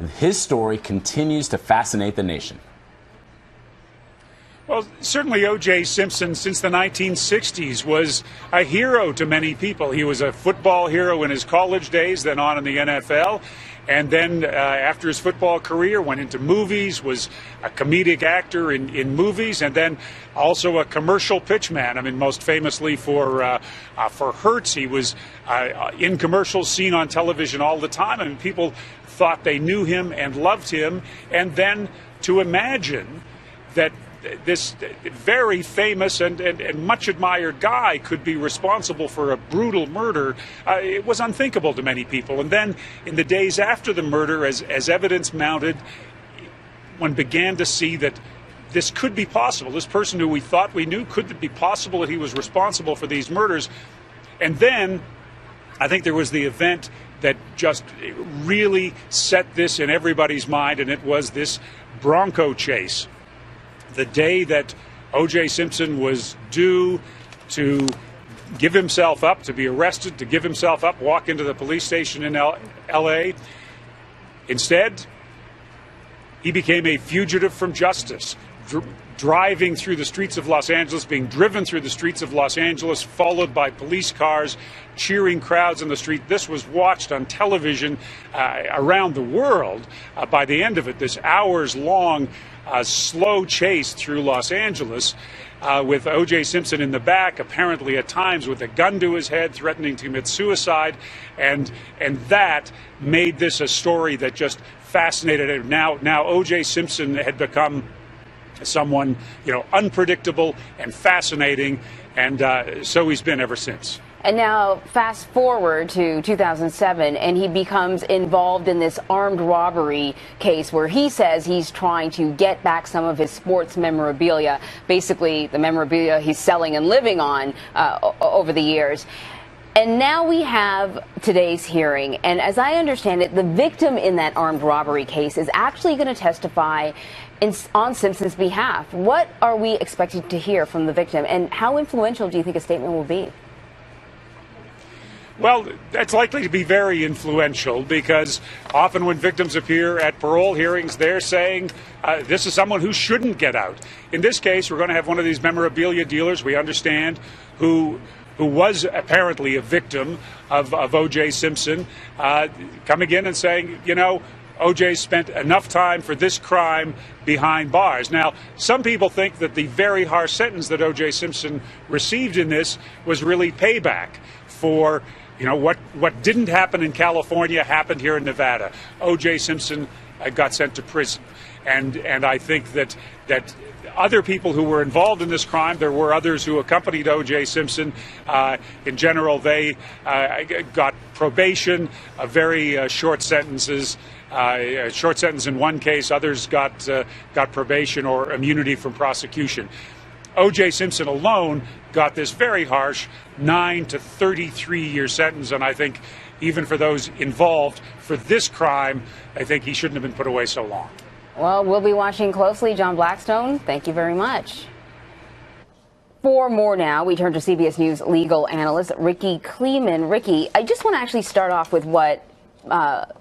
his story continues to fascinate the nation. Well, certainly O.J. Simpson, since the 1960s, was a hero to many people. He was a football hero in his college days, then on in the NFL. And then after his football career, went into movies, was a comedic actor in movies, and then also a commercial pitchman. I mean, most famously for Hertz, he was in commercials, seen on television all the time, and people thought they knew him and loved him. And then to imagine that this very famous and much admired guy could be responsible for a brutal murder, it was unthinkable to many people. And then in the days after the murder, as evidence mounted, one began to see that this could be possible. This person who we thought we knew, could it be possible that he was responsible for these murders? And then I think there was the event that just really set this in everybody's mind, and it was this Bronco chase. The day that O.J. Simpson was due to give himself up, to be arrested, to give himself up, walk into the police station in L.A. Instead, he became a fugitive from justice, driving through the streets of Los Angeles, being driven through the streets of Los Angeles, followed by police cars, cheering crowds in the street. This was watched on television around the world. By the end of it, this hours-long slow chase through Los Angeles with O.J. Simpson in the back, apparently at times with a gun to his head, threatening to commit suicide. And that made this a story that just fascinated him. Now O.J. Simpson had become someone, unpredictable and fascinating, and so he's been ever since. And now fast forward to 2007, and he becomes involved in this armed robbery case where he says he's trying to get back some of his sports memorabilia, basically the memorabilia he's selling and living on over the years. And now we have today's hearing, and as I understand it, the victim in that armed robbery case is actually going to testify on Simpson's behalf. What are we expected to hear from the victim, and how influential do you think a statement will be? Well, that's likely to be very influential, because often when victims appear at parole hearings, they're saying this is someone who shouldn't get out. In this case, we're going to have one of these memorabilia dealers, we understand, who was apparently a victim of O.J. Simpson, coming in and saying, O.J. spent enough time for this crime behind bars. Now, some people think that the very harsh sentence that O.J. Simpson received in this was really payback for what didn't happen in California happened here in Nevada. O.J. Simpson got sent to prison. And I think that other people who were involved in this crime, there were others who accompanied O.J. Simpson. In general, they got probation, very short sentences. A short sentence in one case, others got probation or immunity from prosecution. O.J. Simpson alone got this very harsh 9 to 33-year sentence, and I think even for those involved for this crime, I think he shouldn't have been put away so long. Well, we'll be watching closely. John Blackstone, thank you very much. For more now, we turn to CBS News legal analyst Ricky Kleeman. Ricky, I just want to actually start off with what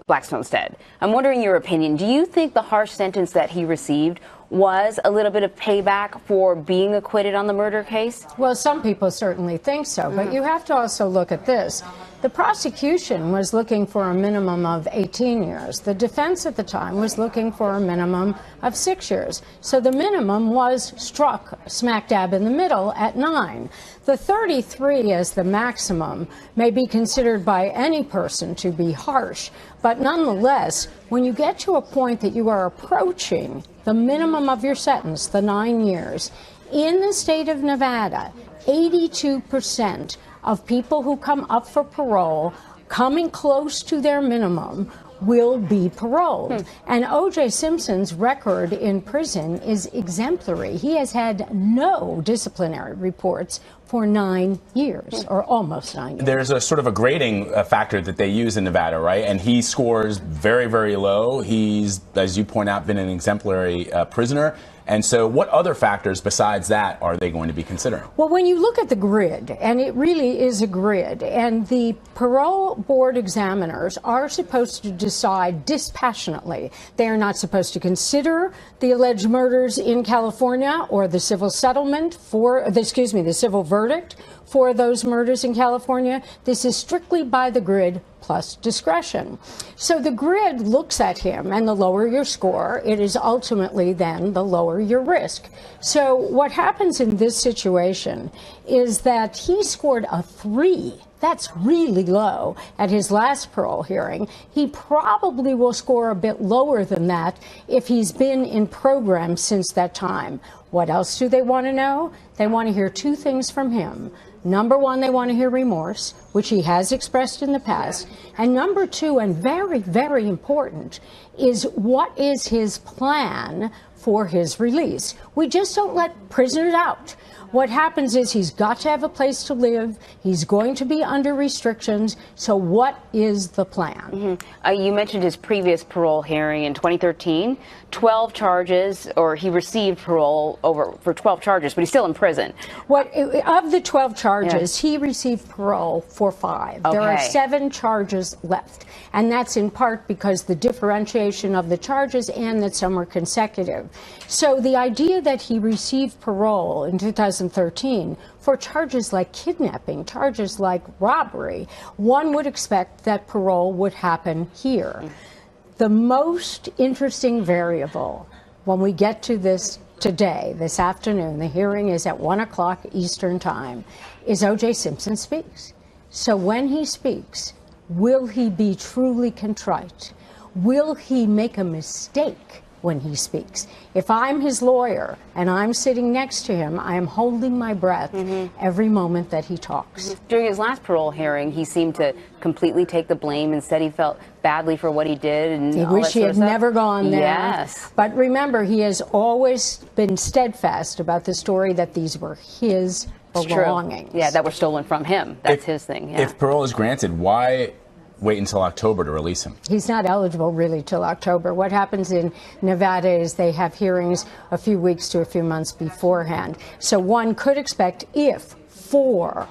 Blackstone said. I'm wondering your opinion. Do you think the harsh sentence that he received was a little bit of payback for being acquitted on the murder case? Well, some people certainly think so, but you have to also look at this. The prosecution was looking for a minimum of 18 years. The defense at the time was looking for a minimum of 6 years. So the minimum was struck smack dab in the middle at 9. The 33 as the maximum may be considered by any person to be harsh, but nonetheless, when you get to a point that you are approaching the minimum of your sentence, the 9 years, in the state of Nevada, 82% of people who come up for parole coming close to their minimum will be paroled. And O.J. Simpson's record in prison is exemplary. He has had no disciplinary reports for 9 years, or almost 9 years. There's a sort of a grading factor that they use in Nevada, right? And he scores very, very low. He's, as you point out, been an exemplary prisoner. And so what other factors besides that are they going to be considering? Well, when you look at the grid, and it really is a grid, and the parole board examiners are supposed to decide dispassionately. They are not supposed to consider the alleged murders in California or the civil settlement the civil verdict for those murders in California. This is strictly by the grid plus discretion. So the grid looks at him, and the lower your score, it is ultimately then the lower your risk. So what happens in this situation is that he scored a 3. That's really low at his last parole hearing. He probably will score a bit lower than that if he's been in program since that time. What else do they want to know? They want to hear 2 things from him. Number 1, they want to hear remorse, which he has expressed in the past. And number 2, and very, very important, is what is his plan for his release. We just don't let prisoners out. What happens is he's got to have a place to live. He's going to be under restrictions. So what is the plan? You mentioned his previous parole hearing in 2013, 12 charges, or he received parole for 12 charges, but he's still in prison. Of the 12 charges, he received parole for 5. Okay. There are 7 charges left. And that's in part because the differentiation of the charges and that some were consecutive. So the idea that he received parole in 2013 for charges like kidnapping, charges like robbery, one would expect that parole would happen here. The most interesting variable when we get to this today, this afternoon, the hearing is at 1 o'clock Eastern time, is O.J. Simpson speaks. So when he speaks, will he be truly contrite? Will he make a mistake when he speaks? If I'm his lawyer and I'm sitting next to him, I am holding my breath every moment that he talks. During his last parole hearing, he seemed to completely take the blame and said he felt badly for what he did. And he wished he had never gone there. Yes. But remember, he has always been steadfast about the story that these were his belongings. Yeah, that were stolen from him. That's his thing. Yeah. If parole is granted, why wait until October to release him? He's not eligible really till October. What happens in Nevada is they have hearings a few weeks to a few months beforehand. So one could expect if four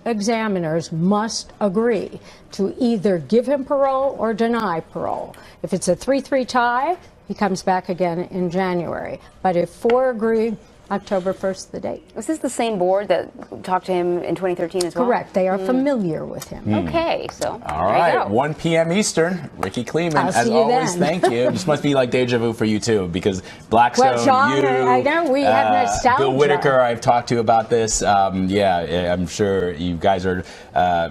examiners must agree to either give him parole or deny parole. If it's a 3-3 tie, he comes back again in January. But if 4 agree, October 1st, the date. Was this the same board that talked to him in 2013 as well? Correct. They are familiar with him. Okay, so all right, 1 p.m. Eastern. Ricky Kleeman, as always, thank you. This must be like deja vu for you too, because Blackstone, well, John, you, I know we have nostalgia. Bill Whitaker, I've talked to about this. Yeah, I'm sure you guys are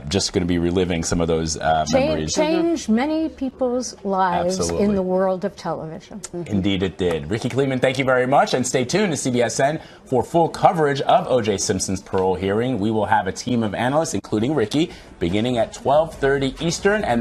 just going to be reliving some of those memories. Changed many people's lives in the world of television. Indeed, it did. Ricky Kleeman, thank you very much, and stay tuned to CBSN for full coverage of O.J. Simpson's parole hearing. We will have a team of analysts, including Ricky, beginning at 12:30 Eastern. And